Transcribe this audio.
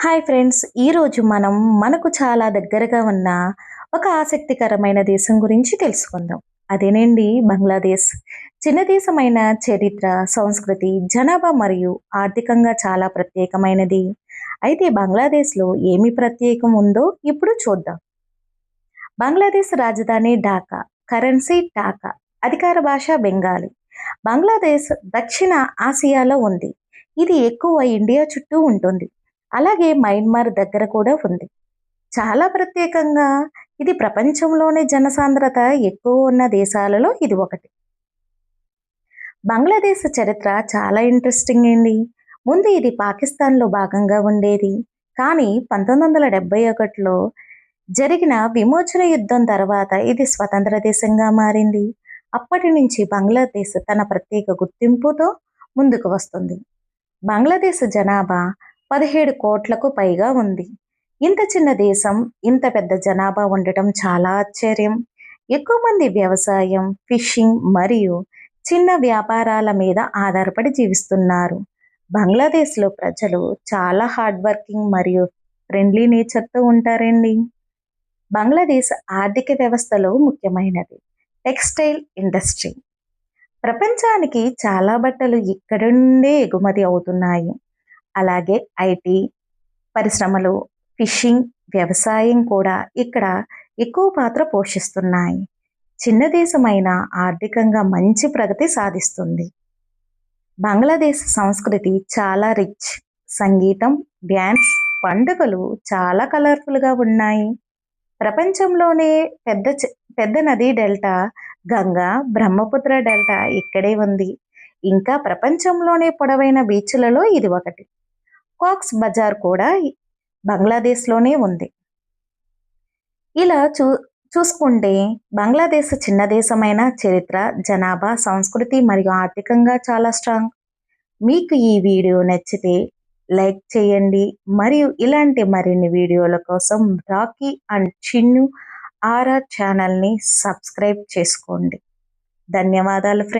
Hi friends, ఈరోజు మనం మనకు చాలా దగ్గరగా ఉన్న ఒక ఆసక్తికరమైన దేశం గురించి తెలుసుకుందాం. అదేనండి బంగ్లాదేశ్. చిన్న దేశమైన చరిత్ర, సంస్కృతి, జనాభా మరియు ఆర్థికంగా చాలా ప్రత్యేకమైనది. అయితే బంగ్లాదేశ్లో ఏమి ప్రత్యేకం ఉందో ఇప్పుడు చూద్దాం. బంగ్లాదేశ్ రాజధాని ఢాకా, కరెన్సీ టాకా, అధికార భాష బెంగాలీ. బంగ్లాదేశ్ దక్షిణ ఆసియాలో ఉంది. ఇది ఎక్కువ ఇండియా చుట్టూ ఉంటుంది. అలాగే మయన్మార్ దగ్గర కూడా ఉంది. చాలా ప్రత్యేకంగా ఇది ప్రపంచంలోనే జనసాంద్రత ఎక్కువ ఉన్న దేశాలలో ఇది ఒకటి. బంగ్లాదేశ్ చరిత్ర చాలా ఇంట్రెస్టింగ్ అండి. ముందు ఇది పాకిస్తాన్లో భాగంగా ఉండేది. కానీ 1971లో జరిగిన విమోచన యుద్ధం తర్వాత ఇది స్వతంత్ర దేశంగా మారింది. అప్పటి నుంచి బంగ్లాదేశ్ తన ప్రత్యేక గుర్తింపుతో ముందుకు వస్తుంది. బంగ్లాదేశ్ జనాభా 17 కోట్లకు పైగా ఉంది. ఇంత చిన్న దేశం, ఇంత పెద్ద జనాభా ఉండటం చాలా ఆశ్చర్యం. ఎక్కువ మంది వ్యవసాయం, ఫిషింగ్ మరియు చిన్న వ్యాపారాల మీద ఆధారపడి జీవిస్తున్నారు. బంగ్లాదేశ్లో ప్రజలు చాలా హార్డ్ వర్కింగ్ మరియు ఫ్రెండ్లీ నేచర్తో ఉంటారండి. బంగ్లాదేశ్ ఆర్థిక వ్యవస్థలో ముఖ్యమైనది టెక్స్టైల్ ఇండస్ట్రీ. ప్రపంచానికి చాలా బట్టలు ఇక్కడ నుండే ఎగుమతి అవుతున్నాయి. అలాగే ఐటీ పరిశ్రమలు, ఫిషింగ్, వ్యవసాయం కూడా ఇక్కడ ఎక్కువ పాత్ర పోషిస్తున్నాయి. చిన్న దేశమైన ఆర్థికంగా మంచి ప్రగతి సాధిస్తుంది. బంగ్లాదేశ్ సంస్కృతి చాలా రిచ్. సంగీతం, డ్యాన్స్, పండుగలు చాలా కలర్ఫుల్గా ఉన్నాయి. ప్రపంచంలోనే పెద్ద నదీ డెల్టా గంగా, బ్రహ్మపుత్ర డెల్టా ఇక్కడే ఉంది. ఇంకా ప్రపంచంలోనే పొడవైన బీచ్లలో ఇది ఒకటి. కాక్స్ బజార్ కూడా బంగ్లాదేశ్లోనే ఉంది. ఇలా చూసుకుంటే బంగ్లాదేశ్ చిన్న దేశమైన చరిత్ర, జనాభా, సంస్కృతి మరియు ఆర్థికంగా చాలా స్ట్రాంగ్. మీకు ఈ వీడియో నచ్చితే లైక్ చేయండి మరియు ఇలాంటి మరిన్ని వీడియోల కోసం రాకీ అండ్ చిన్ను ఆర్ఆర్ ఛానల్ని సబ్స్క్రైబ్ చేసుకోండి. ధన్యవాదాలు ఫ్రెండ్స్.